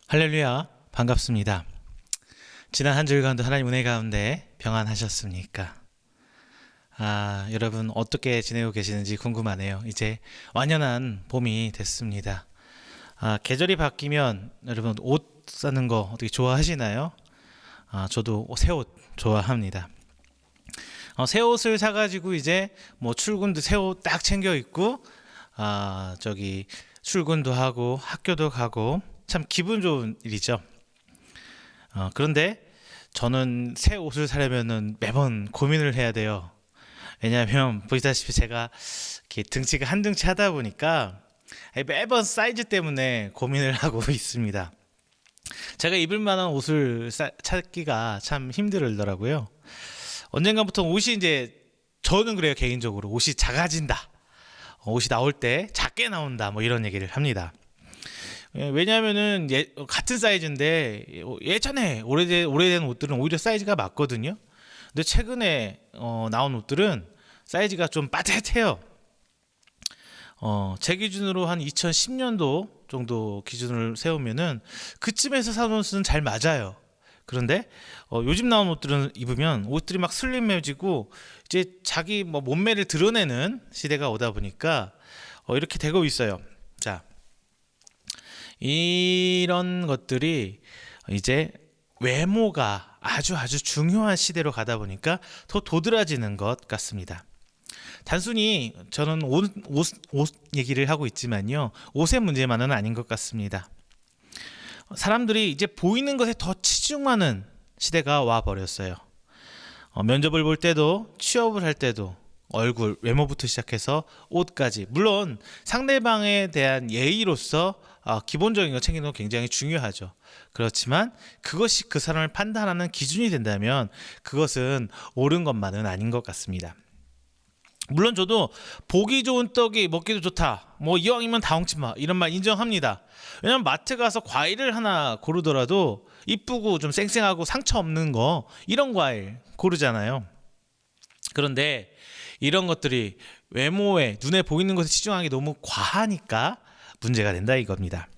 할렐루야, 반갑습니다. 지난 한 주일간도 하나님 은혜 가운데 평안하셨습니까? 여러분 어떻게 지내고 계시는지 궁금하네요. 이제 완연한 봄이 됐습니다. 계절이 바뀌면 여러분 옷 사는 거 어떻게 좋아하시나요? 저도 새 옷 좋아합니다. 새 옷을 사가지고 이제 뭐 출근도 새 옷 딱 챙겨 입고 저기 출근도 하고 학교도 가고 참 기분 좋은 일이죠. 그런데 저는 새 옷을 사려면은 매번 고민을 해야 돼요. 왜냐하면 보시다시피 제가 이렇게 등치가 한 등치 하다 보니까 매번 사이즈 때문에 고민을 하고 있습니다. 제가 입을 만한 옷을 찾기가 참 힘들더라고요. 언젠가부터 옷이 이제 저는 그래요. 개인적으로 옷이 작아진다. 옷이 나올 때 작게 나온다. 뭐 이런 얘기를 합니다. 왜냐하면은 같은 사이즈인데 예전에 오래된 옷들은 오히려 사이즈가 맞거든요. 근데 최근에 나온 옷들은 사이즈가 좀 빠듯해요. 제 기준으로 한 2010년도 정도 기준을 세우면은 그쯤에서 산 옷은 잘 맞아요. 그런데 요즘 나온 옷들은 입으면 옷들이 막 슬림해지고 이제 자기 뭐 몸매를 드러내는 시대가 오다 보니까 이렇게 되고 있어요. 자, 이런 것들이 이제 외모가 아주 중요한 시대로 가다 보니까 더 도드라지는 것 같습니다. 단순히 저는 옷 얘기를 하고 있지만요. 옷의 문제만은 아닌 것 같습니다. 사람들이 이제 보이는 것에 더 치중하는 시대가 와 버렸어요. 면접을 볼 때도 취업을 할 때도 얼굴, 외모부터 시작해서 옷까지, 물론 상대방에 대한 예의로서 기본적인 거 챙기는 건 굉장히 중요하죠. 그렇지만 그것이 그 사람을 판단하는 기준이 된다면 그것은 옳은 것만은 아닌 것 같습니다. 물론 저도 보기 좋은 떡이 먹기도 좋다, 뭐 이왕이면 다 엉치 마, 이런 말 인정합니다. 왜냐면 마트 가서 과일을 하나 고르더라도 이쁘고 좀 쌩쌩하고 상처 없는 거, 이런 과일 고르잖아요. 그런데 이런 것들이 외모에, 눈에 보이는 것에 치중하기 너무 과하니까 문제가 된다 이겁니다.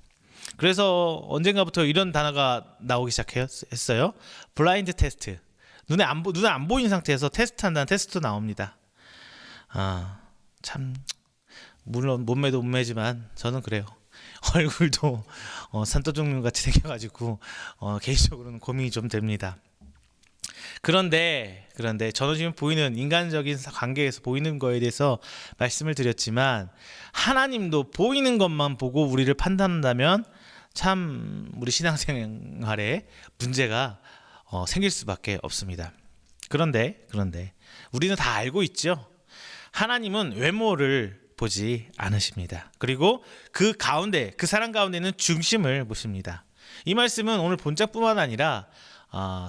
그래서 언젠가부터 이런 단어가 나오기 시작했어요. 블라인드 테스트. 눈에 안 보이는 상태에서 테스트한다는 테스트도 나옵니다. 참, 물론 몸매도 몸매지만 저는 그래요. 얼굴도 산더종류 같이 생겨가지고 개인적으로는 고민이 좀 됩니다. 그런데 저는 지금 보이는 인간적인 관계에서 보이는 거에 대해서 말씀을 드렸지만, 하나님도 보이는 것만 보고 우리를 판단한다면 참 우리 신앙생활에 문제가 생길 수밖에 없습니다. 그런데 우리는 다 알고 있죠. 하나님은 외모를 보지 않으십니다. 그리고 그 사람 가운데는 중심을 보십니다. 이 말씀은 오늘 본작뿐만 아니라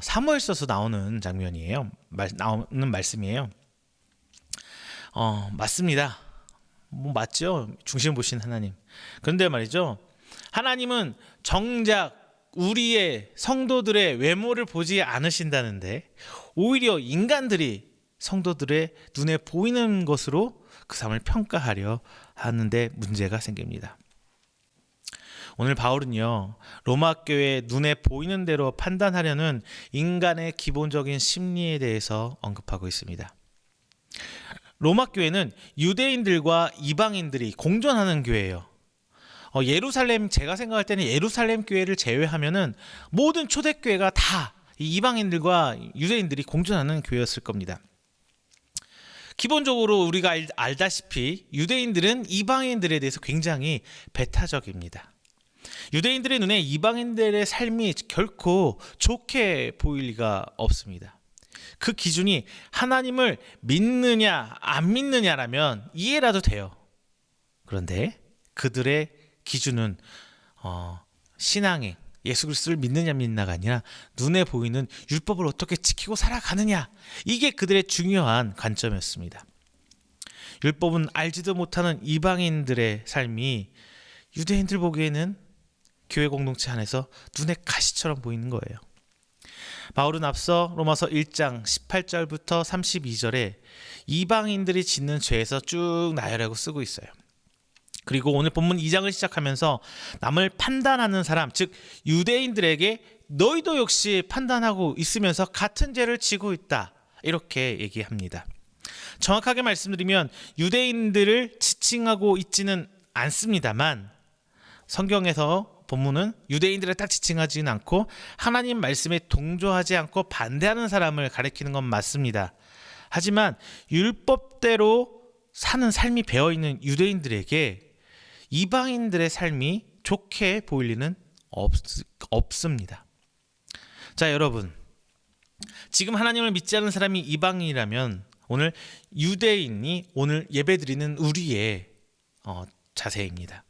사무엘서서 나오는 장면이에요. 나오는 말씀이에요. 맞습니다. 뭐 맞죠. 중심 보신 하나님. 그런데 말이죠. 하나님은 정작 우리의 성도들의 외모를 보지 않으신다는데 오히려 인간들이 성도들의 눈에 보이는 것으로 그 사람을 평가하려 하는데 문제가 생깁니다. 오늘 바울은요, 로마 교회 눈에 보이는 대로 판단하려는 인간의 기본적인 심리에 대해서 언급하고 있습니다. 로마 교회는 유대인들과 이방인들이 공존하는 교회예요. 제가 생각할 때는 예루살렘 교회를 제외하면은 모든 초대교회가 다 이방인들과 유대인들이 공존하는 교회였을 겁니다. 기본적으로 우리가 알다시피 유대인들은 이방인들에 대해서 굉장히 배타적입니다. 유대인들의 눈에 이방인들의 삶이 결코 좋게 보일 리가 없습니다. 그 기준이 하나님을 믿느냐 안 믿느냐라면 이해라도 돼요. 그런데 그들의 기준은 신앙의 예수 그리스도를 믿느냐 믿나가 아니라 눈에 보이는 율법을 어떻게 지키고 살아가느냐, 이게 그들의 중요한 관점이었습니다. 율법은 알지도 못하는 이방인들의 삶이 유대인들 보기에는 교회 공동체 안에서 눈에 가시처럼 보이는 거예요. 바울은 앞서 로마서 1장 18절부터 32절에 이방인들이 짓는 죄에서 쭉 나열하고 쓰고 있어요. 그리고 오늘 본문 2장을 시작하면서 남을 판단하는 사람, 즉 유대인들에게 너희도 역시 판단하고 있으면서 같은 죄를 지고 있다, 이렇게 얘기합니다. 정확하게 말씀드리면 유대인들을 지칭하고 있지는 않습니다만, 성경에서 본문은 유대인들을 딱 지칭하지는 않고 하나님 말씀에 동조하지 않고 반대하는 사람을 가리키는 건 맞습니다. 하지만 율법대로 사는 삶이 배어있는 유대인들에게 이방인들의 삶이 좋게 보일 리는 없습니다. 자, 여러분, 지금 하나님을 믿지 않는 사람이 이방인이라면 오늘 유대인이 오늘 예배드리는 우리의 자세입니다.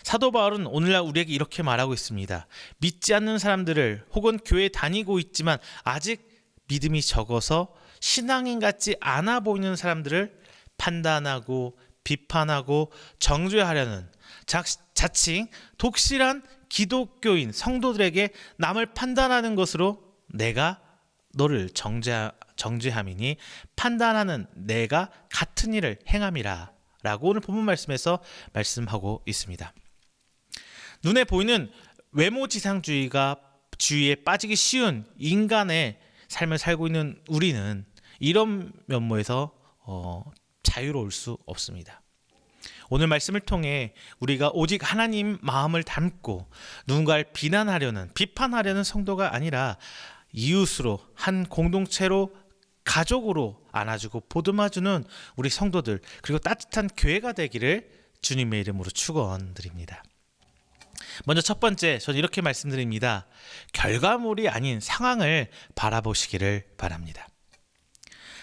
사도 바울은 오늘날 우리에게 이렇게 말하고 있습니다. 믿지 않는 사람들을, 혹은 교회 다니고 있지만 아직 믿음이 적어서 신앙인 같지 않아 보이는 사람들을 판단하고 비판하고 정죄하려는 자칭 독실한 기독교인 성도들에게 남을 판단하는 것으로 내가 너를 정죄함이니 판단하는 내가 같은 일을 행함이라 라고 오늘 본문 말씀에서 말씀하고 있습니다. 눈에 보이는 외모지상주의에 빠지기 쉬운 인간의 삶을 살고 있는 우리는 이런 면모에서 자유로울 수 없습니다. 오늘 말씀을 통해 우리가 오직 하나님 마음을 담고 누군가를 비판하려는 성도가 아니라 이웃으로, 한 공동체로, 가족으로 안아주고 보듬어주는 우리 성도들, 그리고 따뜻한 교회가 되기를 주님의 이름으로 축원드립니다. 먼저 첫 번째, 저는 이렇게 말씀드립니다. 결과물이 아닌 상황을 바라보시기를 바랍니다.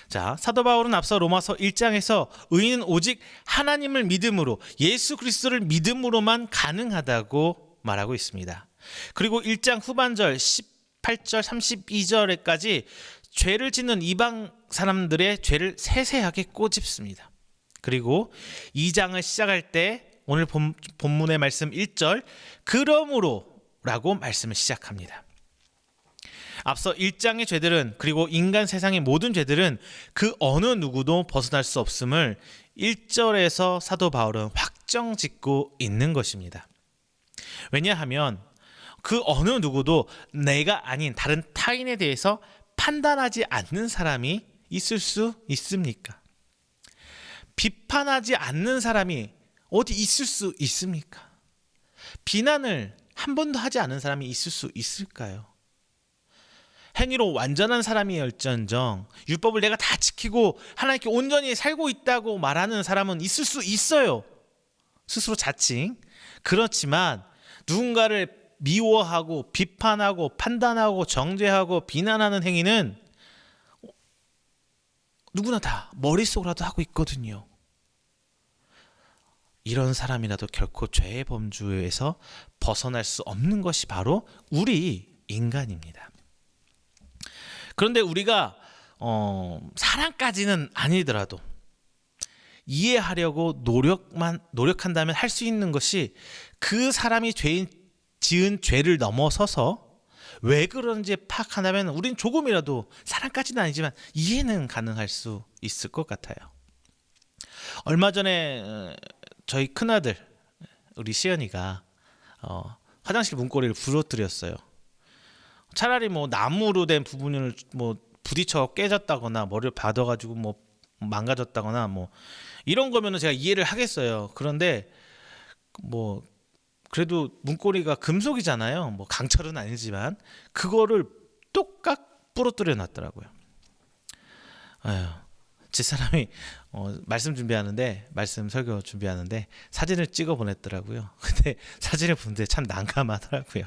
자, 사도 바울은 앞서 로마서 1장에서 의인은 오직 하나님을 믿음으로, 예수 그리스도를 믿음으로만 가능하다고 말하고 있습니다. 그리고 1장 후반절 18절 32절에까지 죄를 짓는 이방 사람들의 죄를 세세하게 꼬집습니다. 그리고 2장을 시작할 때 오늘 본문의 말씀 1절 그러므로 라고 말씀을 시작합니다. 앞서 1장의 죄들은, 그리고 인간 세상의 모든 죄들은 그 어느 누구도 벗어날 수 없음을 1절에서 사도 바울은 확정짓고 있는 것입니다. 왜냐하면 그 어느 누구도 내가 아닌 다른 타인에 대해서 판단하지 않는 사람이 있을 수 있습니까? 비판하지 않는 사람이 어디 있을 수 있습니까? 비난을 한 번도 하지 않은 사람이 있을 수 있을까요? 행위로 완전한 사람이일지언정 율법을 내가 다 지키고 하나님께 온전히 살고 있다고 말하는 사람은 있을 수 있어요. 스스로 자칭. 그렇지만 누군가를 미워하고 비판하고 판단하고 정죄하고 비난하는 행위는 누구나 다 머릿속으로라도 하고 있거든요. 이런 사람이라도 결코 죄의 범주에서 벗어날 수 없는 것이 바로 우리 인간입니다. 그런데 우리가 사랑까지는 아니더라도 이해하려고 노력한다면 할 수 있는 것이 그 사람이 지은 죄를 넘어서서 왜 그런지 파악한다면 우린 조금이라도, 사랑까지는 아니지만 이해는 가능할 수 있을 것 같아요. 얼마 전에 저희 큰아들 우리 시연이가 화장실 문고리를 부러뜨렸어요. 차라리 뭐 나무로 된 부분을 뭐 부딪혀 깨졌다거나 머리를 받아가지고 뭐 망가졌다거나 뭐 이런 거면은 제가 이해를 하겠어요. 그런데 뭐 그래도 문고리가 금속이잖아요. 뭐 강철은 아니지만 그거를 똑같 부러뜨려 놨더라고요. 아유, 집사람이 말씀 설교 준비하는데 사진을 찍어 보냈더라고요. 근데 사진을 보는데 참 난감하더라고요.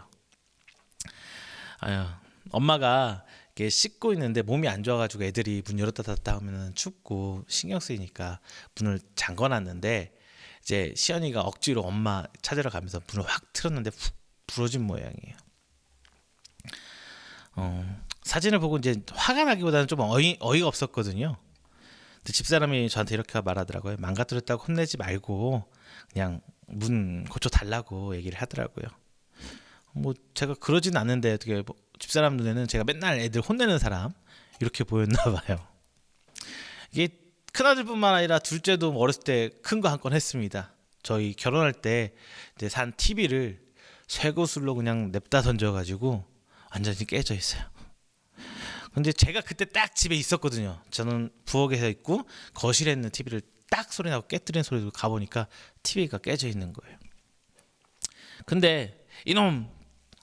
아유, 엄마가 이렇게 씻고 있는데 몸이 안 좋아가지고 애들이 문 열었다 닫았다 하면 춥고 신경 쓰이니까 문을 잠궈놨는데 이제 시연이가 억지로 엄마 찾으러 가면서 문을 확 틀었는데 훅 부러진 모양이에요. 사진을 보고 이제 화가 나기보다는 좀 어이가 없었거든요. 근데 집사람이 저한테 이렇게 말하더라고요. 망가뜨렸다고 혼내지 말고 그냥 문 고쳐달라고 얘기를 하더라고요. 뭐 제가 그러진 않는데 어떻게 집사람 눈에는 제가 맨날 애들 혼내는 사람 이렇게 보였나 봐요. 이게 큰아들뿐만 아니라 둘째도 어렸을 때 큰 거 한 건 했습니다. 저희 결혼할 때 이제 산 TV를 쇠구슬로 그냥 냅다 던져가지고 완전히 깨져 있어요. 근데 제가 그때 딱 집에 있었거든요. 저는 부엌에서 있고 거실에 있는 TV를 딱 소리 나고 깨뜨리는 소리 들고 가보니까 TV가 깨져 있는 거예요. 근데 이놈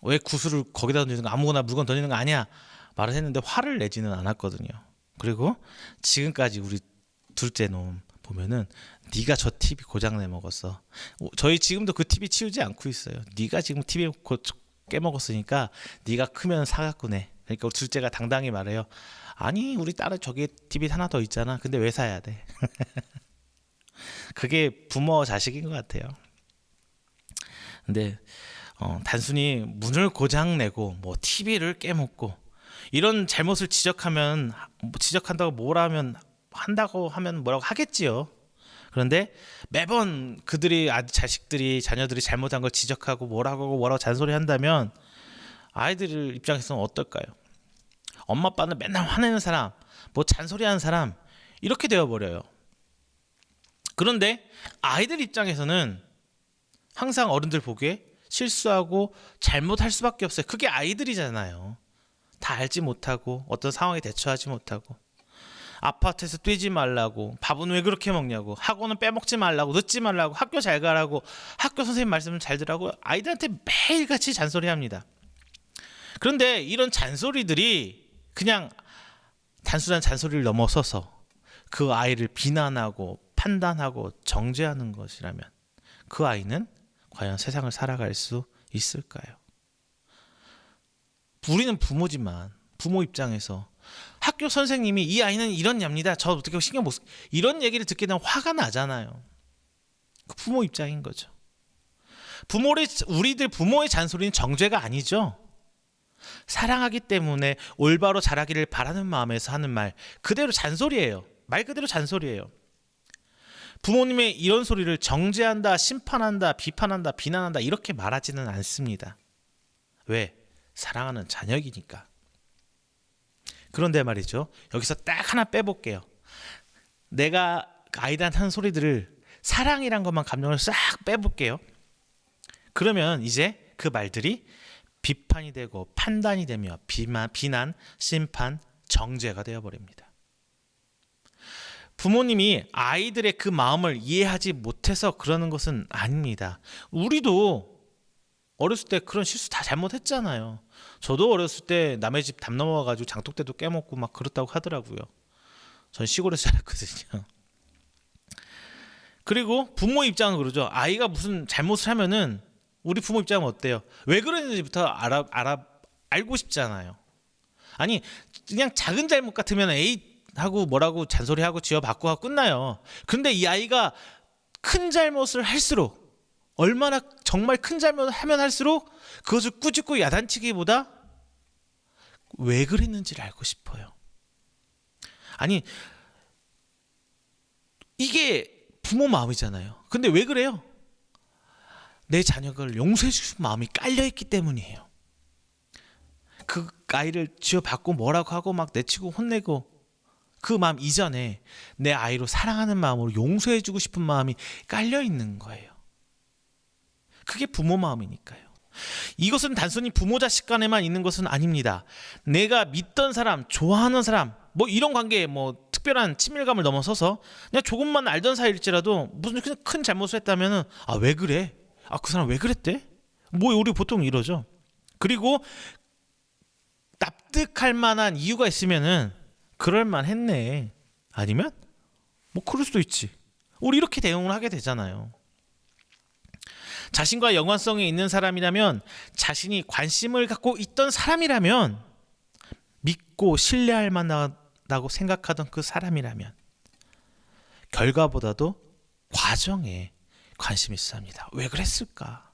왜 구슬을 거기다 던지는 거, 아무거나 물건 던지는 거 아니야 말을 했는데 화를 내지는 않았거든요. 그리고 지금까지 우리 둘째 놈 보면은 네가 저 TV 고장내 먹었어. 저희 지금도 그 TV 치우지 않고 있어요. 네가 지금 TV 깨먹었으니까 네가 크면 사갖고 내. 그러니까 우리 둘째가 당당히 말해요. 아니 우리 딸은 저기 TV 하나 더 있잖아. 근데 왜 사야 돼? 그게 부모 자식인 것 같아요. 근데 단순히 문을 고장내고 뭐 TV를 깨먹고 이런 잘못을 지적한다고 한다고 하면 뭐라고 하겠지요. 그런데 매번 그들이 자녀들이 잘못한 걸 지적하고 뭐라고 잔소리 한다면 아이들 입장에서는 어떨까요? 엄마 아빠는 맨날 화내는 사람, 뭐 잔소리하는 사람 이렇게 되어버려요. 그런데 아이들 입장에서는 항상 어른들 보기에 실수하고 잘못할 수밖에 없어요. 그게 아이들이잖아요. 다 알지 못하고 어떤 상황에 대처하지 못하고 아파트에서 뛰지 말라고, 밥은 왜 그렇게 먹냐고, 학원은 빼먹지 말라고, 늦지 말라고, 학교 잘 가라고, 학교 선생님 말씀은 잘 들으라고 아이들한테 매일같이 잔소리합니다. 그런데 이런 잔소리들이 그냥 단순한 잔소리를 넘어서서 그 아이를 비난하고 판단하고 정죄하는 것이라면 그 아이는 과연 세상을 살아갈 수 있을까요? 우리는 부모지만 부모 입장에서 학교 선생님이 이 아이는 이런 냐입니다. 저 어떻게 신경 못 쓰... 이런 얘기를 듣게 되면 화가 나잖아요. 그 부모 입장인 거죠. 우리들 부모의 잔소리는 정죄가 아니죠. 사랑하기 때문에 올바로 자라기를 바라는 마음에서 하는 말 그대로 잔소리예요. 말 그대로 잔소리예요. 부모님의 이런 소리를 정죄한다, 심판한다, 비판한다, 비난한다 이렇게 말하지는 않습니다. 왜? 사랑하는 자녀이니까. 그런데 말이죠. 여기서 딱 하나 빼볼게요. 내가 아이들한테 하는 소리들을 사랑이란 것만 감정을 싹 빼볼게요. 그러면 이제 그 말들이 비판이 되고 판단이 되며 비난, 심판, 정죄가 되어버립니다. 부모님이 아이들의 그 마음을 이해하지 못해서 그러는 것은 아닙니다. 우리도 어렸을 때 그런 실수 다 잘못했잖아요. 저도 어렸을 때 남의 집 담 넘어가가지고 장독대도 깨먹고 막 그렇다고 하더라고요. 전 시골에서 살았거든요. 그리고 부모 입장은 그러죠. 아이가 무슨 잘못을 하면은 우리 부모 입장은 어때요? 왜 그러는지부터 알고 싶잖아요. 아니 그냥 작은 잘못 같으면 에이 하고 뭐라고 잔소리하고 지어받고 하고 끝나요. 근데 이 아이가 큰 잘못을 할수록 얼마나 정말 큰 잘못을 하면 할수록 그것을 꾸짖고 야단치기보다 왜 그랬는지를 알고 싶어요. 아니 이게 부모 마음이잖아요. 근데 왜 그래요? 내 자녀를 용서해 주고 싶은 마음이 깔려있기 때문이에요. 그 아이를 지어받고 뭐라고 하고 막 내치고 혼내고 그 마음 이전에 내 아이로 사랑하는 마음으로 용서해 주고 싶은 마음이 깔려있는 거예요. 그게 부모 마음이니까요. 이것은 단순히 부모 자식 간에만 있는 것은 아닙니다. 내가 믿던 사람, 좋아하는 사람, 뭐 이런 관계에 뭐 특별한 친밀감을 넘어서서 그냥 조금만 알던 사이일지라도 무슨 큰 잘못을 했다면은 아 왜 그래? 아 그 사람 왜 그랬대? 뭐 우리 보통 이러죠. 그리고 납득할 만한 이유가 있으면은 그럴만 했네. 아니면 뭐 그럴 수도 있지. 우리 이렇게 대응을 하게 되잖아요. 자신과 연관성이 있는 사람이라면, 자신이 관심을 갖고 있던 사람이라면, 믿고 신뢰할 만하다고 생각하던 그 사람이라면 결과보다도 과정에 관심이 있어야 합니다. 왜 그랬을까?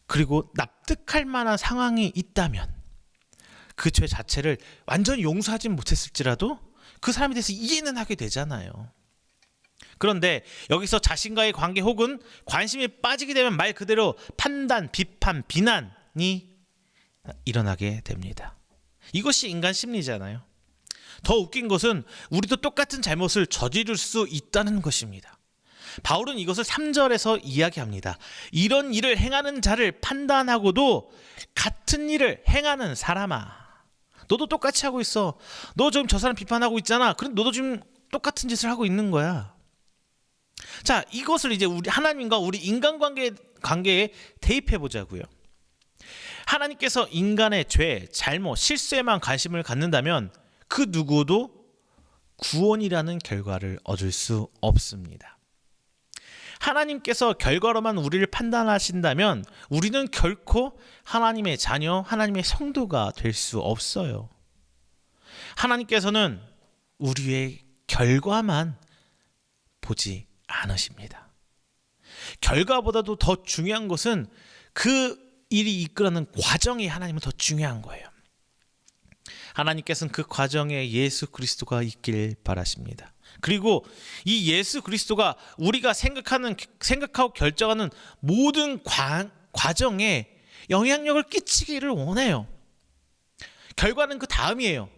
그리고 납득할 만한 상황이 있다면 그 죄 자체를 완전히 용서하지 못했을지라도 그 사람에 대해서 이해는 하게 되잖아요. 그런데 여기서 자신과의 관계 혹은 관심이 빠지게 되면 말 그대로 판단, 비판, 비난이 일어나게 됩니다. 이것이 인간 심리잖아요. 더 웃긴 것은 우리도 똑같은 잘못을 저지를 수 있다는 것입니다. 바울은 이것을 3절에서 이야기합니다. 이런 일을 행하는 자를 판단하고도 같은 일을 행하는 사람아, 너도 똑같이 하고 있어. 너 지금 저 사람 비판하고 있잖아. 그럼 너도 지금 똑같은 짓을 하고 있는 거야. 자, 이것을 이제 우리 하나님과 우리 인간관계에 대입해 보자고요. 하나님께서 인간의 죄, 잘못, 실수에만 관심을 갖는다면 그 누구도 구원이라는 결과를 얻을 수 없습니다. 하나님께서 결과로만 우리를 판단하신다면 우리는 결코 하나님의 자녀, 하나님의 성도가 될 수 없어요. 하나님께서는 우리의 결과만 보지 않으십니다. 결과보다도 더 중요한 것은 그 일이 이끌어가는 과정이 하나님은 더 중요한 거예요. 하나님께서는 그 과정에 예수 그리스도가 있길 바라십니다. 그리고 이 예수 그리스도가 우리가 생각하고 결정하는 모든 과정에 영향력을 끼치기를 원해요. 결과는 그 다음이에요.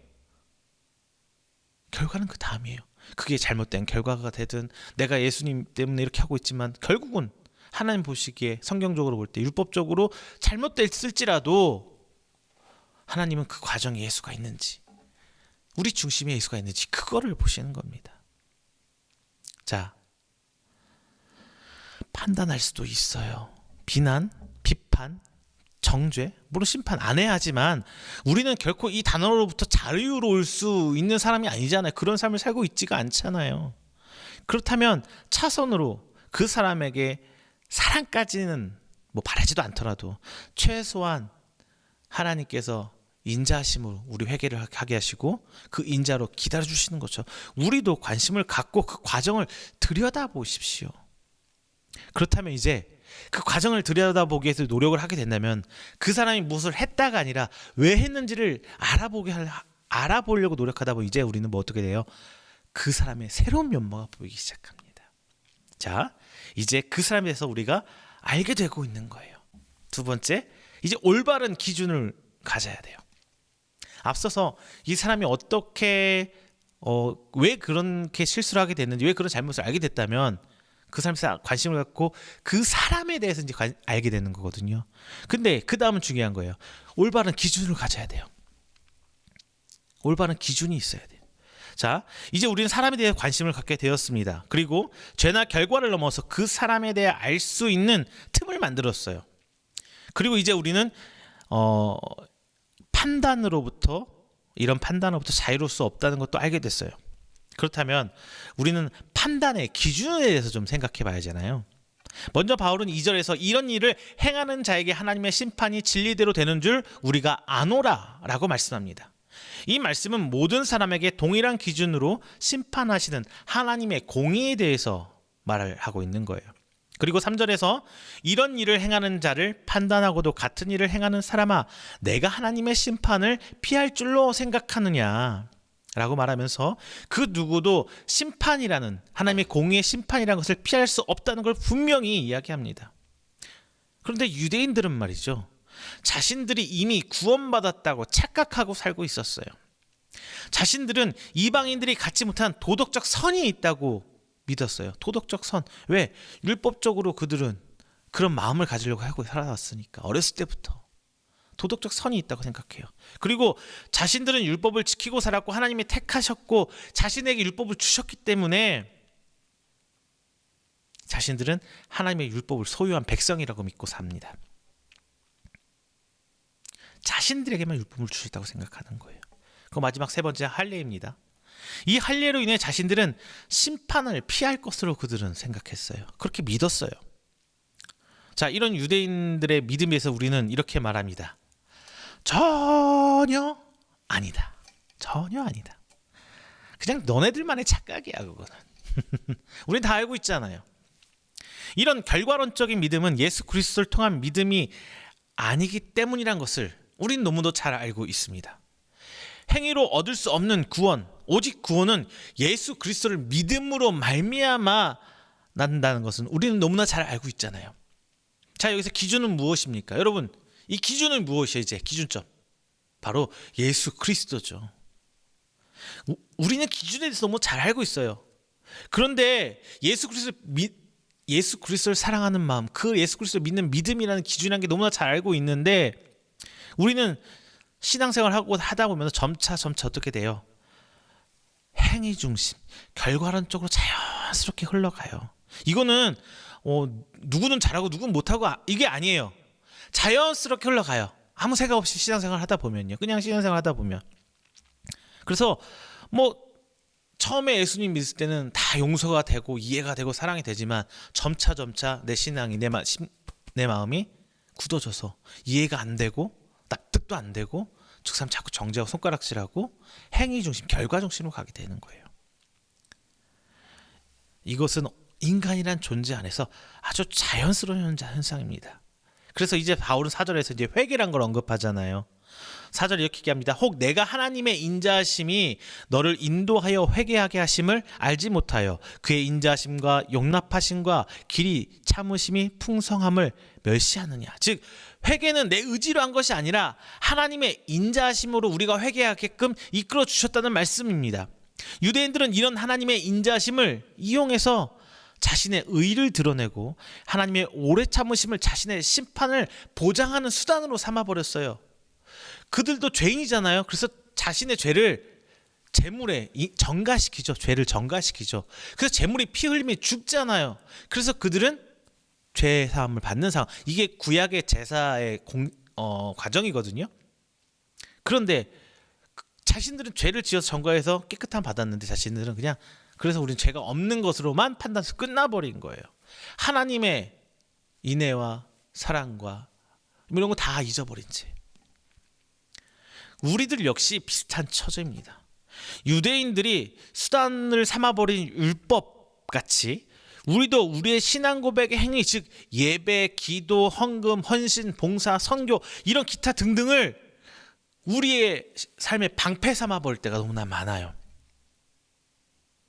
결과는 그 다음이에요. 그게 잘못된 결과가 되든 내가 예수님 때문에 이렇게 하고 있지만 결국은 하나님 보시기에 성경적으로 볼 때 율법적으로 잘못됐을지라도 하나님은 그 과정에 예수가 있는지, 우리 중심에 예수가 있는지 그거를 보시는 겁니다. 자, 판단할 수도 있어요. 비난, 비판, 정죄, 물론 심판 안 해야 하지만 우리는 결코 이 단어로부터 자유로울 수 있는 사람이 아니잖아요. 그런 삶을 살고 있지가 않잖아요. 그렇다면 차선으로 그 사람에게 사랑까지는 뭐 바라지도 않더라도 최소한 하나님께서 인자하심으로 우리 회개를 하게 하시고 그 인자로 기다려주시는 것처럼 우리도 관심을 갖고 그 과정을 들여다보십시오. 그렇다면 이제 그 과정을 들여다보기 위해서 노력을 하게 된다면 그 사람이 무엇을 했다가 아니라 왜 했는지를 알아보려고 노력하다 보면 이제 우리는 뭐 어떻게 돼요? 그 사람의 새로운 면모가 보이기 시작합니다. 자, 이제 그 사람에 대해서 우리가 알게 되고 있는 거예요. 두 번째, 이제 올바른 기준을 가져야 돼요. 앞서서 이 사람이 어떻게 왜 그렇게 실수를 하게 됐는지, 왜 그런 잘못을 알게 됐다면 그 사람에 관심을 갖고 그 사람에 대해서 이제 알게 되는 거거든요. 근데 그 다음은 중요한 거예요. 올바른 기준을 가져야 돼요. 올바른 기준이 있어야 돼요. 자, 이제 우리는 사람에 대해 관심을 갖게 되었습니다. 그리고 죄나 결과를 넘어서 그 사람에 대해 알 수 있는 틈을 만들었어요. 그리고 이제 우리는 이런 판단으로부터 자유로울 수 없다는 것도 알게 됐어요. 그렇다면 우리는 판단의 기준에 대해서 좀 생각해 봐야 하잖아요. 먼저 바울은 2절에서 이런 일을 행하는 자에게 하나님의 심판이 진리대로 되는 줄 우리가 아노라 라고 말씀합니다. 이 말씀은 모든 사람에게 동일한 기준으로 심판하시는 하나님의 공의에 대해서 말을 하고 있는 거예요. 그리고 3절에서 이런 일을 행하는 자를 판단하고도 같은 일을 행하는 사람아, 내가 하나님의 심판을 피할 줄로 생각하느냐 라고 말하면서 그 누구도 심판이라는, 하나님의 공의의 심판이라는 것을 피할 수 없다는 걸 분명히 이야기합니다. 그런데 유대인들은 말이죠, 자신들이 이미 구원받았다고 착각하고 살고 있었어요. 자신들은 이방인들이 갖지 못한 도덕적 선이 있다고 믿었어요. 도덕적 선. 왜? 율법적으로 그들은 그런 마음을 가지려고 하고 살아왔으니까. 어렸을 때부터 도덕적 선이 있다고 생각해요. 그리고 자신들은 율법을 지키고 살았고 하나님이 택하셨고 자신에게 율법을 주셨기 때문에 자신들은 하나님의 율법을 소유한 백성이라고 믿고 삽니다. 자신들에게만 율법을 주셨다고 생각하는 거예요. 그 마지막 세 번째 할례입니다. 이 할례로 인해 자신들은 심판을 피할 것으로 그들은 생각했어요. 그렇게 믿었어요. 자, 이런 유대인들의 믿음에 대해서 우리는 이렇게 말합니다. 전혀 아니다. 전혀 아니다. 그냥 너네들만의 착각이야, 그거는. 우린 다 알고 있잖아요. 이런 결과론적인 믿음은 예수 그리스도를 통한 믿음이 아니기 때문이란 것을 우린 너무도 잘 알고 있습니다. 행위로 얻을 수 없는 구원, 오직 구원은 예수 그리스도를 믿음으로 말미암아 난다는 것은 우리는 너무나 잘 알고 있잖아요. 자, 여기서 기준은 무엇입니까? 여러분, 이 기준은 무엇이에요? 이제 기준점, 바로 예수 그리스도죠. 우리는 기준에 대해서 너무 잘 알고 있어요. 그런데 예수 그리스도를 예수 그리스도를 사랑하는 마음, 그 예수 그리스도를 믿는 믿음이라는 기준이라는 게 너무나 잘 알고 있는데 우리는 신앙생활 하고 하다 보면 점차 어떻게 돼요? 행위 중심, 결과론적으로 자연스럽게 흘러가요. 이거는 누구는 잘하고 누구는 못하고 이게 아니에요. 자연스럽게 흘러가요. 아무 생각 없이 신앙생활 하다 보면요. 그냥 신앙생활 하다 보면. 그래서 처음에 예수님 믿을 때는 다 용서가 되고 이해가 되고 사랑이 되지만 점차 내 신앙이 내 마음이 굳어져서 이해가 안 되고 납득도 안 되고 그 사람 자꾸 정죄하고 손가락질하고 행위 중심, 결과 중심으로 가게 되는 거예요. 이것은 인간이란 존재 안에서 아주 자연스러운 현상입니다. 그래서 이제 바울은 4절에서 이제 회개란 걸 언급하잖아요. 4절 이렇게 얘기합니다. 혹 내가 하나님의 인자하심이 너를 인도하여 회개하게 하심을 알지 못하여 그의 인자하심과 용납하심과 길이 참으심이 풍성함을 멸시하느냐. 즉 회개는 내 의지로 한 것이 아니라 하나님의 인자하심으로 우리가 회개하게끔 이끌어 주셨다는 말씀입니다. 유대인들은 이런 하나님의 인자하심을 이용해서 자신의 의를 드러내고 하나님의 오래 참으심을 자신의 심판을 보장하는 수단으로 삼아버렸어요. 그들도 죄인이잖아요. 그래서 자신의 죄를 제물에 전가시키죠. 죄를 전가시키죠. 그래서 제물이 피 흘림이 죽잖아요. 그래서 그들은 죄 사함을 받는 상황. 이게 구약의 제사의 과정이거든요. 그런데 자신들은 죄를 지어서 전가해서 깨끗함 받았는데 자신들은 그냥 그래서 우리는 죄가 없는 것으로만 판단해서 끝나버린 거예요. 하나님의 인애와 사랑과 이런 거 다 잊어버린 채. 우리들 역시 비슷한 처지입니다. 유대인들이 수단을 삼아버린 율법같이 우리도 우리의 신앙 고백의 행위, 즉 예배, 기도, 헌금, 헌신, 봉사, 선교 이런 기타 등등을 우리의 삶의 방패 삼아버릴 때가 너무나 많아요.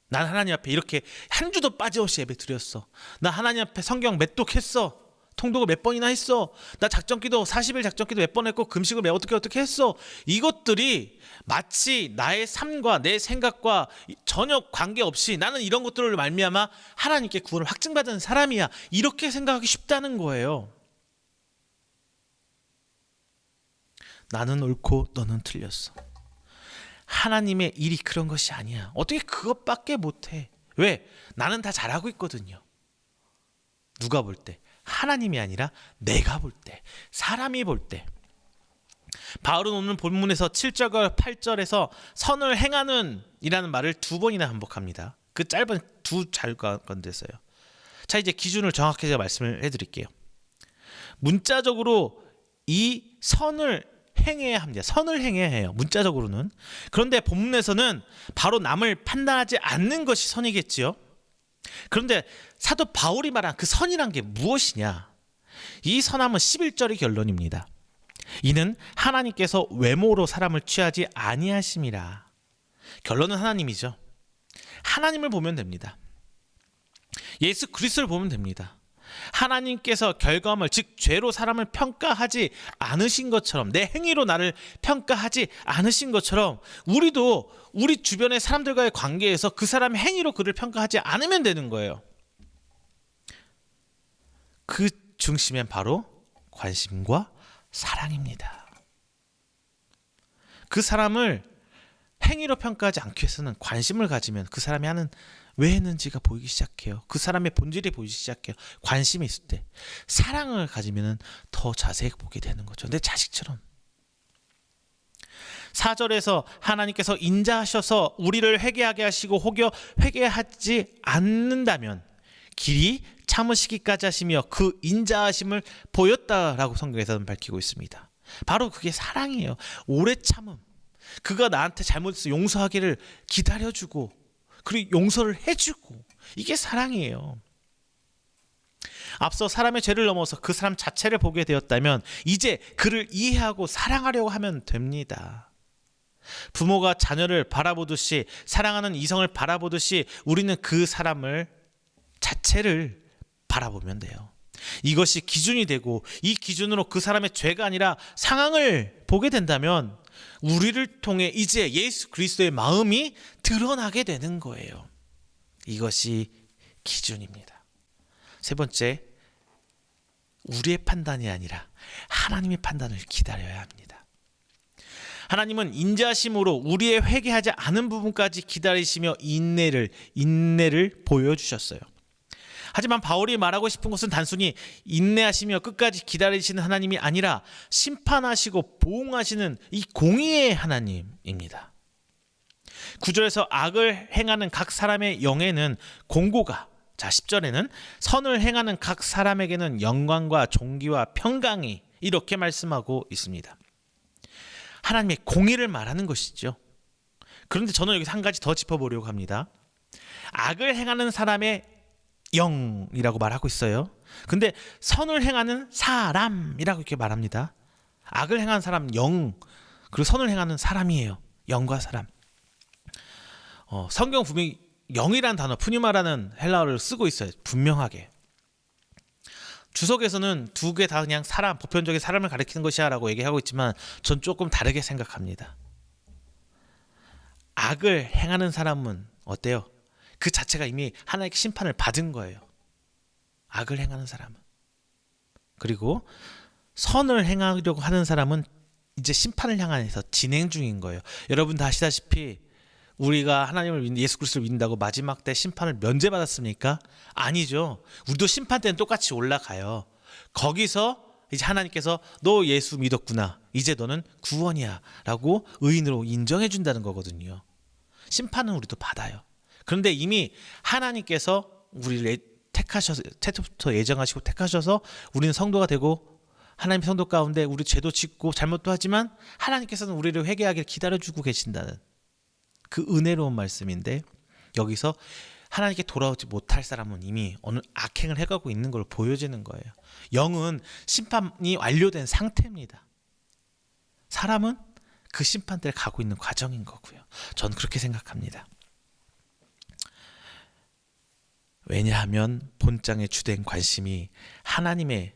난 하나님 앞에 이렇게 한 주도 빠짐없이 예배 드렸어. 나 하나님 앞에 성경 맺독했어. 통독을 몇 번이나 했어. 나 작전기도 40일 작전기도 몇 번 했고 금식을 어떻게 했어. 이것들이 마치 나의 삶과 내 생각과 전혀 관계없이 나는 이런 것들을 말미암아 하나님께 구원을 확증받은 사람이야. 이렇게 생각하기 쉽다는 거예요. 나는 옳고 너는 틀렸어. 하나님의 일이 그런 것이 아니야. 어떻게 그것밖에 못해. 왜? 나는 다 잘하고 있거든요. 누가 볼 때? 하나님이 아니라 내가 볼 때, 사람이 볼 때. 바울은 오늘 본문에서 7절과 8절에서 선을 행하는 이라는 말을 2번이나 반복합니다. 그 짧은 두 절건데서요. 자, 이제 기준을 정확히 제가 말씀을 해드릴게요. 문자적으로 이 선을 행해야 합니다. 선을 행해야 해요. 문자적으로는. 그런데 본문에서는 바로 남을 판단하지 않는 것이 선이겠지요. 그런데 사도 바울이 말한 그 선이란 게 무엇이냐? 이 선함은 11절의 결론입니다. 이는 하나님께서 외모로 사람을 취하지 아니하심이라. 결론은 하나님이죠. 하나님을 보면 됩니다. 예수 그리스도를 보면 됩니다. 하나님께서 결과물, 즉 죄로 사람을 평가하지 않으신 것처럼, 내 행위로 나를 평가하지 않으신 것처럼 우리도 우리 주변의 사람들과의 관계에서 그 사람의 행위로 그를 평가하지 않으면 되는 거예요. 그 중심엔 바로 관심과 사랑입니다. 그 사람을 행위로 평가하지 않기 위해서는 관심을 가지면 그 사람이 하는 왜 했는지가 보이기 시작해요. 그 사람의 본질이 보이기 시작해요. 관심이 있을 때. 사랑을 가지면 더 자세히 보게 되는 거죠. 내 자식처럼. 4절에서 하나님께서 인자하셔서 우리를 회개하게 하시고 혹여 회개하지 않는다면 길이 참으시기까지 하시며 그 인자하심을 보였다라고 성경에서는 밝히고 있습니다. 바로 그게 사랑이에요. 오래 참음. 그가 나한테 잘못해서 용서하기를 기다려주고 그리고 용서를 해주고, 이게 사랑이에요. 앞서 사람의 죄를 넘어서 그 사람 자체를 보게 되었다면 이제 그를 이해하고 사랑하려고 하면 됩니다. 부모가 자녀를 바라보듯이, 사랑하는 이성을 바라보듯이 우리는 그 사람을 자체를 바라보면 돼요. 이것이 기준이 되고 이 기준으로 그 사람의 죄가 아니라 상황을 보게 된다면 우리를 통해 이제 예수 그리스도의 마음이 드러나게 되는 거예요. 이것이 기준입니다. 세 번째, 우리의 판단이 아니라 하나님의 판단을 기다려야 합니다. 하나님은 인자심으로 우리의 회개하지 않은 부분까지 기다리시며 인내를 보여주셨어요. 하지만 바울이 말하고 싶은 것은 단순히 인내하시며 끝까지 기다리시는 하나님이 아니라 심판하시고 보응하시는 이 공의의 하나님입니다. 9절에서 악을 행하는 각 사람의 영에는 공고가, 10절에는 선을 행하는 각 사람에게는 영광과 존귀와 평강이, 이렇게 말씀하고 있습니다. 하나님의 공의를 말하는 것이죠. 그런데 저는 여기서 한 가지 더 짚어보려고 합니다. 악을 행하는 사람의 영이라고 말하고 있어요. 근데 선을 행하는 사람이라고 이렇게 말합니다. 악을 행하는 사람 영, 그리고 선을 행하는 사람이에요. 영과 사람. 성경 분명히 영이라는 단어, 푸니마라는 헬라어를 쓰고 있어요. 분명하게. 주석에서는 두 개 다 그냥 사람, 보편적인 사람을 가리키는 것이야 라고 얘기하고 있지만 전 조금 다르게 생각합니다. 악을 행하는 사람은 어때요? 그 자체가 이미 하나님께 심판을 받은 거예요. 악을 행하는 사람은. 그리고 선을 행하려고 하는 사람은 이제 심판을 향해서 진행 중인 거예요. 여러분 다 아시다시피 우리가 하나님을 예수 그리스도를 믿는다고 마지막 때 심판을 면제받았습니까? 아니죠. 우리도 심판 때는 똑같이 올라가요. 거기서 이제 하나님께서 너 예수 믿었구나, 이제 너는 구원이야 라고 의인으로 인정해 준다는 거거든요. 심판은 우리도 받아요. 그런데 이미 하나님께서 우리를 택하셔서, 태초부터 예정하시고 택하셔서 우리는 성도가 되고 하나님의 성도 가운데 우리 죄도 짓고 잘못도 하지만 하나님께서는 우리를 회개하기를 기다려주고 계신다는 그 은혜로운 말씀인데, 여기서 하나님께 돌아오지 못할 사람은 이미 어느 악행을 해가고 있는 걸 보여지는 거예요. 영은 심판이 완료된 상태입니다. 사람은 그 심판대를 가고 있는 과정인 거고요. 저는 그렇게 생각합니다. 왜냐하면 본장의 주된 관심이 하나님의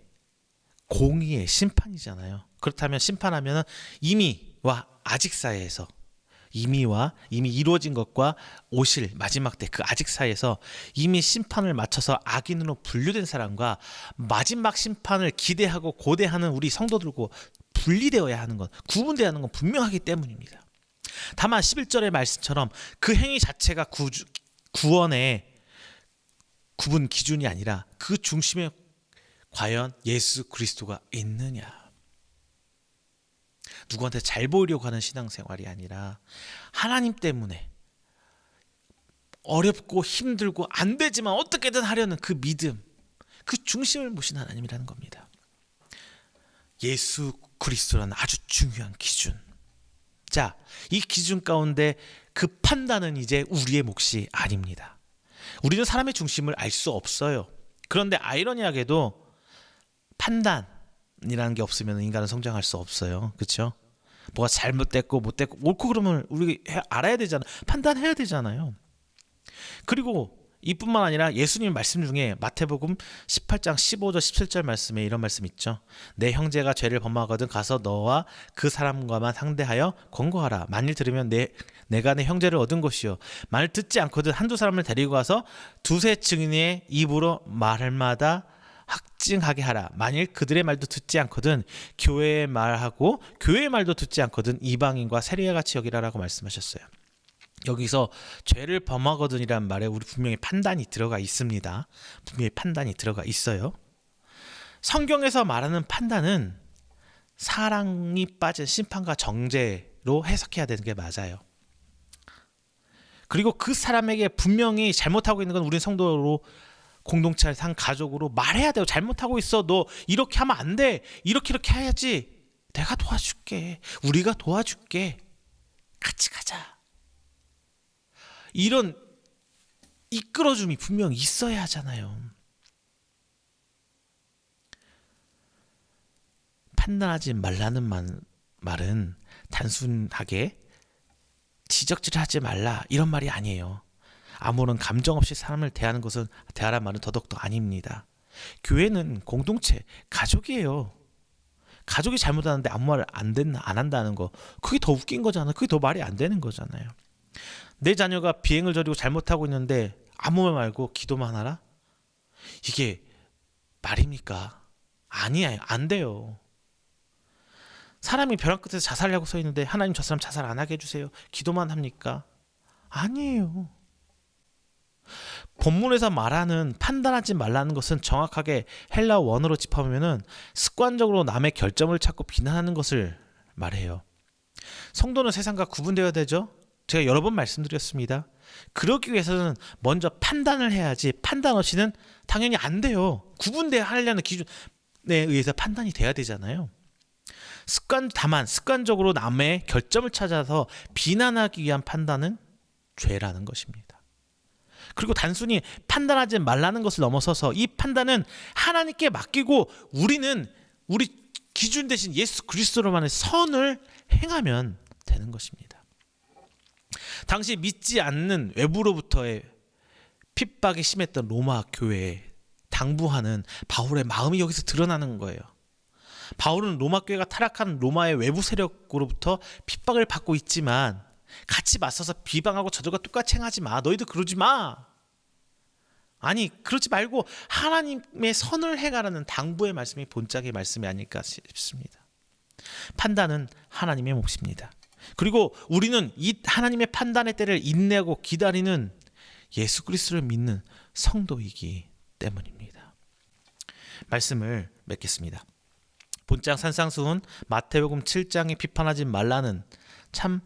공의의 심판이잖아요. 그렇다면 심판하면 이미와 아직 사이에서, 이미와 이미 이루어진 것과 오실 마지막 때 그 아직 사이에서 이미 심판을 마쳐서 악인으로 분류된 사람과 마지막 심판을 기대하고 고대하는 우리 성도들과 분리되어야 하는 것, 구분되어야 하는 건 분명하기 때문입니다. 다만 11절의 말씀처럼 그 행위 자체가 구원의 구분 기준이 아니라 그 중심에 과연 예수 그리스도가 있느냐, 누구한테 잘 보이려고 하는 신앙생활이 아니라 하나님 때문에 어렵고 힘들고 안 되지만 어떻게든 하려는 그 믿음, 그 중심을 모신 하나님이라는 겁니다. 예수 그리스도라는 아주 중요한 기준. 자, 이 기준 가운데 그 판단은 이제 우리의 몫이 아닙니다. 우리는 사람의 중심을 알 수 없어요. 그런데 아이러니하게도 판단이라는 게 없으면 인간은 성장할 수 없어요. 그렇죠? 뭐가 잘못됐고 못됐고 옳고 그러면 우리 알아야 되잖아요. 판단해야 되잖아요. 그리고 이뿐만 아니라 예수님 말씀 중에 마태복음 18장 15절 17절 말씀에 이런 말씀 있죠. 내 형제가 죄를 범하거든 가서 너와 그 사람과만 상대하여 권고하라. 만일 들으면 내가 내 형제를 얻은 것이요, 만일 듣지 않거든 한두 사람을 데리고 가서 두세 증인의 입으로 말마다 확증하게 하라. 만일 그들의 말도 듣지 않거든 교회의 말하고 교회의 말도 듣지 않거든 이방인과 세리와 같이 여기라라고 말씀하셨어요. 여기서 죄를 범하거든이란 말에 우리 분명히 판단이 들어가 있습니다. 분명히 판단이 들어가 있어요. 성경에서 말하는 판단은 사랑이 빠진 심판과 정죄로 해석해야 되는 게 맞아요. 그리고 그 사람에게 분명히 잘못하고 있는 건 우리 성도로 공동체 상 가족으로 말해야 돼요. 잘못하고 있어. 너 이렇게 하면 안 돼. 이렇게 해야지. 내가 도와줄게. 우리가 도와줄게. 같이 가자. 이런 이끌어줌이 분명 있어야 하잖아요. 판단하지 말라는 말은 단순하게 지적질하지 말라 이런 말이 아니에요. 아무런 감정 없이 사람을 대하란 말은 더더욱더 아닙니다. 교회는 공동체, 가족이에요. 가족이 잘못하는데 아무 말 안 한다는 거, 그게 더 웃긴 거잖아요. 그게 더 말이 안 되는 거잖아요. 내 자녀가 비행을 저지르고 잘못하고 있는데 아무 말 말고 기도만 하라? 이게 말입니까? 아니에요. 안 돼요. 사람이 벼랑 끝에서 자살하려고 서 있는데 하나님 저 사람 자살 안 하게 해주세요. 기도만 합니까? 아니에요. 본문에서 말하는 판단하지 말라는 것은 정확하게 헬라 원어로 짚어보면은 습관적으로 남의 결점을 찾고 비난하는 것을 말해요. 성도는 세상과 구분되어야 되죠. 제가 여러 번 말씀드렸습니다. 그러기 위해서는 먼저 판단을 해야지 판단 없이는 당연히 안 돼요. 구분돼야 하려는 기준에 의해서 판단이 돼야 되잖아요. 다만 습관적으로 남의 결점을 찾아서 비난하기 위한 판단은 죄라는 것입니다. 그리고 단순히 판단하지 말라는 것을 넘어서서 이 판단은 하나님께 맡기고 우리는 우리 기준 대신 예수 그리스도로만의 선을 행하면 되는 것입니다. 당시 믿지 않는 외부로부터의 핍박이 심했던 로마 교회에 당부하는 바울의 마음이 여기서 드러나는 거예요. 바울은 로마 교회가 타락한 로마의 외부 세력으로부터 핍박을 받고 있지만 같이 맞서서 비방하고 저들과 똑같이 행하지 마. 너희도 그러지 마. 아니 그러지 말고 하나님의 선을 행하라는 당부의 말씀이 본짝의 말씀이 아닐까 싶습니다. 판단은 하나님의 몫입니다. 그리고 우리는 이 하나님의 판단의 때를 인내하고 기다리는 예수 그리스도를 믿는 성도이기 때문입니다. 말씀을 맺겠습니다. 본장 산상수훈 마태복음 7장에 비판하지 말라는 참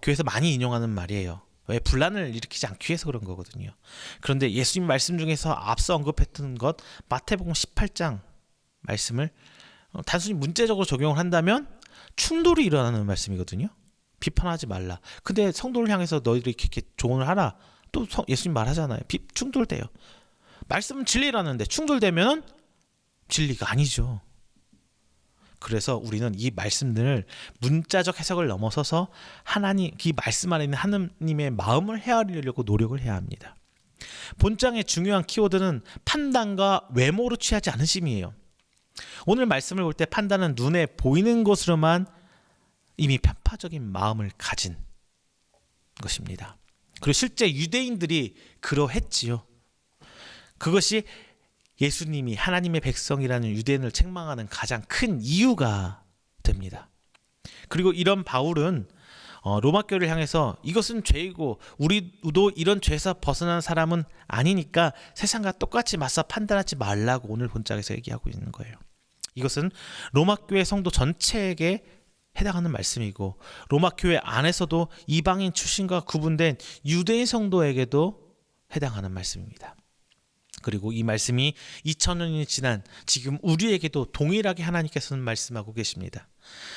교회에서 많이 인용하는 말이에요. 왜? 분란을 일으키지 않기 위해서 그런 거거든요. 그런데 예수님 말씀 중에서 앞서 언급했던 것 마태복음 18장 말씀을 단순히 문제적으로 적용을 한다면 충돌이 일어나는 말씀이거든요. 비판하지 말라. 근데 성도를 향해서 너희들이 이렇게 조언을 하라. 또 예수님 말하잖아요. 충돌돼요. 말씀은 진리라는데 충돌되면 진리가 아니죠. 그래서 우리는 이 말씀들을 문자적 해석을 넘어서서 하나님, 이 말씀 안에 있는 하나님의 마음을 헤아리려고 노력을 해야 합니다. 본장의 중요한 키워드는 판단과 외모로 취하지 않으심이에요. 오늘 말씀을 볼 때 판단은 눈에 보이는 것으로만 이미 편파적인 마음을 가진 것입니다. 그리고 실제 유대인들이 그러했지요. 그것이 예수님이 하나님의 백성이라는 유대인을 책망하는 가장 큰 이유가 됩니다. 그리고 이런 바울은 로마 교회를 향해서 이것은 죄이고 우리도 이런 죄에서 벗어난 사람은 아니니까 세상과 똑같이 맞서 판단하지 말라고 오늘 본장에서 얘기하고 있는 거예요. 이것은 로마 교회 성도 전체에게 해당하는 말씀이고 로마 교회 안에서도 이방인 출신과 구분된 유대인 성도에게도 해당하는 말씀입니다. 그리고 이 말씀이 2000년이 지난 지금 우리에게도 동일하게 하나님께서는 말씀하고 계십니다.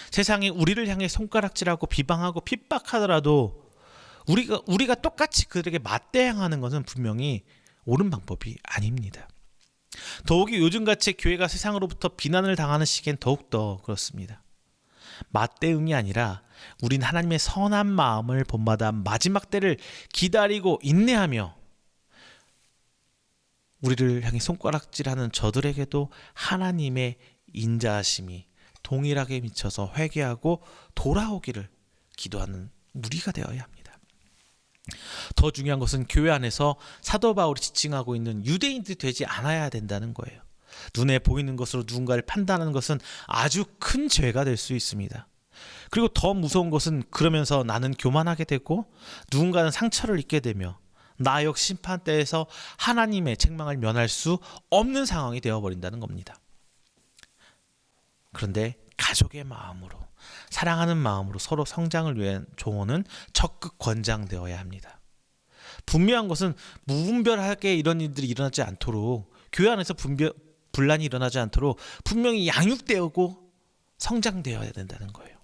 세상이 우리를 향해 손가락질하고 비방하고 핍박하더라도 우리가 똑같이 그들에게 맞대응하는 것은 분명히 옳은 방법이 아닙니다. 더욱이 요즘같이 교회가 세상으로부터 비난을 당하는 시기엔 더욱더 그렇습니다. 맞대응이 아니라 우린 하나님의 선한 마음을 본받아 마지막 때를 기다리고 인내하며 우리를 향해 손가락질하는 저들에게도 하나님의 인자하심이 동일하게 미쳐서 회개하고 돌아오기를 기도하는 우리가 되어야 합니다. 더 중요한 것은 교회 안에서 사도 바울이 지칭하고 있는 유대인들이 되지 않아야 된다는 거예요. 눈에 보이는 것으로 누군가를 판단하는 것은 아주 큰 죄가 될 수 있습니다. 그리고 더 무서운 것은 그러면서 나는 교만하게 되고 누군가는 상처를 입게 되며 나 역시 심판대에서 하나님의 책망을 면할 수 없는 상황이 되어버린다는 겁니다. 그런데 가족의 마음으로 사랑하는 마음으로 서로 성장을 위한 조언은 적극 권장되어야 합니다. 분명한 것은 무분별하게 이런 일들이 일어나지 않도록 교회 안에서 분란이 일어나지 않도록 분명히 양육되고 성장되어야 된다는 거예요.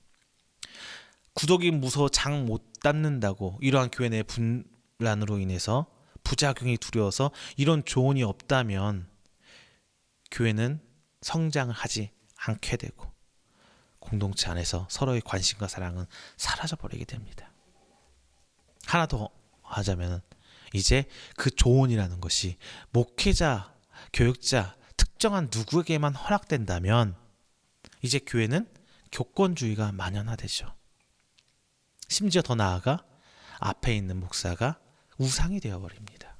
구더기 무서워 장 못 닫는다고 이러한 교회 내 분란으로 인해서 부작용이 두려워서 이런 조언이 없다면 교회는 성장을 하지 않게 되고 공동체 안에서 서로의 관심과 사랑은 사라져버리게 됩니다. 하나 더 하자면 이제 그 조언이라는 것이 목회자, 교육자, 특정한 누구에게만 허락된다면 이제 교회는 교권주의가 만연화되죠. 심지어 더 나아가 앞에 있는 목사가 우상이 되어버립니다.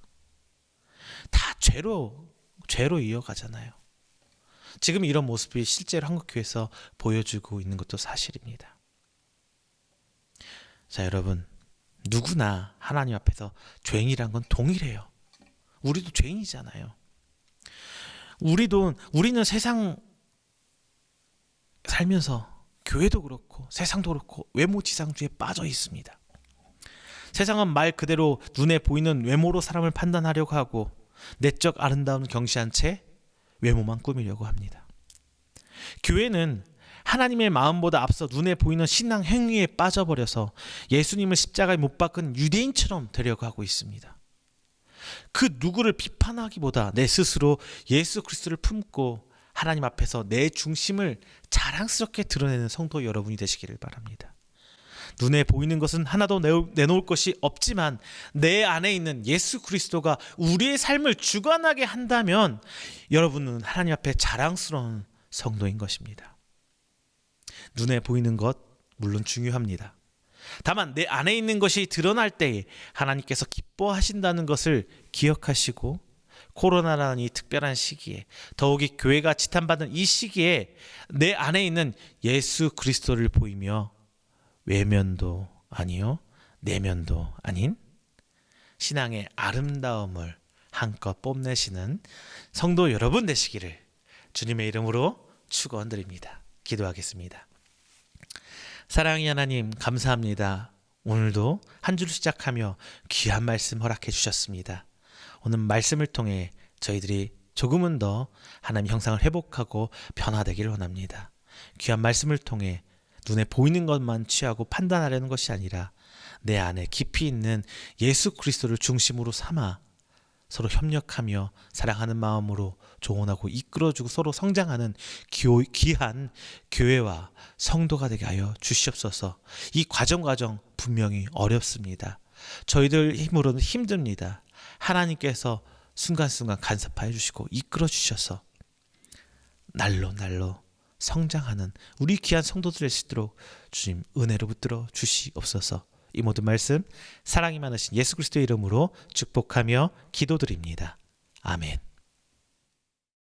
다 죄로 이어가잖아요. 지금 이런 모습이 실제로 한국교회에서 보여주고 있는 것도 사실입니다. 자, 여러분, 누구나 하나님 앞에서 죄인이란 건 동일해요. 우리도 죄인이잖아요. 우리는 세상 살면서 교회도 그렇고 세상도 그렇고 외모지상주의에 빠져 있습니다. 세상은 말 그대로 눈에 보이는 외모로 사람을 판단하려고 하고 내적 아름다움 경시한 채 외모만 꾸미려고 합니다. 교회는 하나님의 마음보다 앞서 눈에 보이는 신앙 행위에 빠져버려서 예수님을 십자가에 못 박은 유대인처럼 되려고 하고 있습니다. 그 누구를 비판하기보다 내 스스로 예수 그리스도를 품고 하나님 앞에서 내 중심을 자랑스럽게 드러내는 성도 여러분이 되시기를 바랍니다. 눈에 보이는 것은 하나도 내놓을 것이 없지만 내 안에 있는 예수 그리스도가 우리의 삶을 주관하게 한다면 여러분은 하나님 앞에 자랑스러운 성도인 것입니다. 눈에 보이는 것 물론 중요합니다. 다만 내 안에 있는 것이 드러날 때에 하나님께서 기뻐하신다는 것을 기억하시고 코로나라는 이 특별한 시기에 더욱이 교회가 지탄받는 이 시기에 내 안에 있는 예수 그리스도를 보이며 외면도 아니요 내면도 아닌 신앙의 아름다움을 한껏 뽐내시는 성도 여러분 되시기를 주님의 이름으로 축원드립니다. 기도하겠습니다. 사랑의 하나님 감사합니다. 오늘도 한 주를 시작하며 귀한 말씀 허락해 주셨습니다. 오늘 말씀을 통해 저희들이 조금은 더 하나님 형상을 회복하고 변화되기를 원합니다. 귀한 말씀을 통해 눈에 보이는 것만 취하고 판단하려는 것이 아니라 내 안에 깊이 있는 예수 그리스도를 중심으로 삼아 서로 협력하며 사랑하는 마음으로 조언하고 이끌어주고 서로 성장하는 귀한 교회와 성도가 되게 하여 주시옵소서. 이 과정 분명히 어렵습니다. 저희들 힘으로는 힘듭니다. 하나님께서 순간순간 간섭하여 주시고 이끌어 주셔서 날로 성장하는 우리 귀한 성도들 될 수 있도록 주님 은혜로 붙들어 주시옵소서. 이 모든 말씀 사랑이 많으신 예수 그리스도의 이름으로 축복하며 기도드립니다. 아멘.